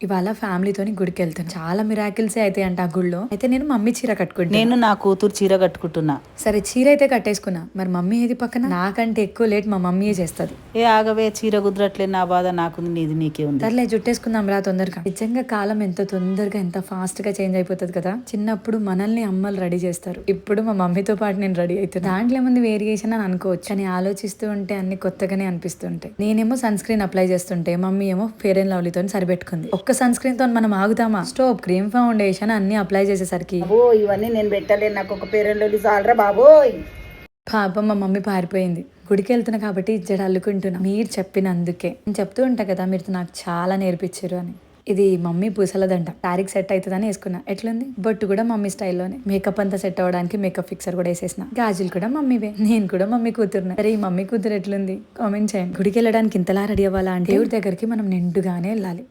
ఇవాళ ఫ్యామిలీతోని గుడికి వెళ్తాను. చాలా మిరాకిల్సే అయితే అంట ఆ గుడిలో. అయితే నేను మమ్మీ చీర కట్టుకుంటాను. నేను నా కూతురు చీర కట్టుకుంటున్నా. సరే చీర అయితే కట్టేసుకున్నా, మరి మమ్మీ ఏది పక్కన? నాకంటే ఎక్కువ లేట్ మా మమ్మీయే చేస్తుంది. ఏ ఆగవే, చీర కుదరట్లేదు, నా బాధ నాకుంది, నీది నీకే ఉంది. సర్లే జుట్టేసుకుందాం రా తొందరగా. నిజంగా కాలం ఎంత తొందరగా ఎంత ఫాస్ట్ గా చేంజ్ అయిపోతుంది కదా. చిన్నప్పుడు మనల్ని అమ్మలు రెడీ చేస్తారు, ఇప్పుడు మా మమ్మీతో పాటు నేను రెడీ అవుతాను. దాంట్లో ఏముంది వేరియేషన్ అని అనుకోవచ్చు, కానీ ఆలోచిస్తూ ఉంటే అన్ని కొత్తగానే అనిపిస్తుంటాయి. నేనేమో సన్ స్క్రీన్ అప్లై చేస్తుంటే మమ్మీ ఏమో ఫెయిర్ అండ్ లవ్లీతో సరిపెట్టుకుంది. ఒక్క సన్ స్క్రీన్ తో మనం ఆగుతామా? స్టోప్, క్రీమ్, ఫౌండేషన్ అన్ని అప్లై చేసేసరికి ఇవన్నీ నేను పెట్టలేను, నాకు ఒక పేరెంట్ చాలరా బాబోయ్. పాపం మా మమ్మీ పారిపోయింది. గుడికి వెళ్తున్నా కాబట్టి ఇజ్జడ అల్లుకుంటున్నా మీరు చెప్పినందుకే. నేను చెప్తూ ఉంటా కదా మీరు నాకు చాలా నేర్పించారు అని. ఇది మమ్మీ పూసలదంట, శారీకి సెట్ అవుతుందని వేసుకున్నా. ఎట్లుంది? బొట్టు కూడా మమ్మీ స్టైల్లోనే. మేకప్ అంతా సెట్ అవ్వడానికి మేకప్ ఫిక్సర్ కూడా వేసేసిన. గాజులు కూడా మమ్మీవే. నేను కూడా మమ్మీ కూతురునే. అరే ఈ మమ్మీ కూతురు ఎట్లుంది కామెంట్ చేయండి. గుడికి వెళ్ళడానికి ఇంతలా రెడీ అవ్వాలా అంటే దేవుడి దగ్గరికి మనం నిండుగానే వెళ్ళాలి.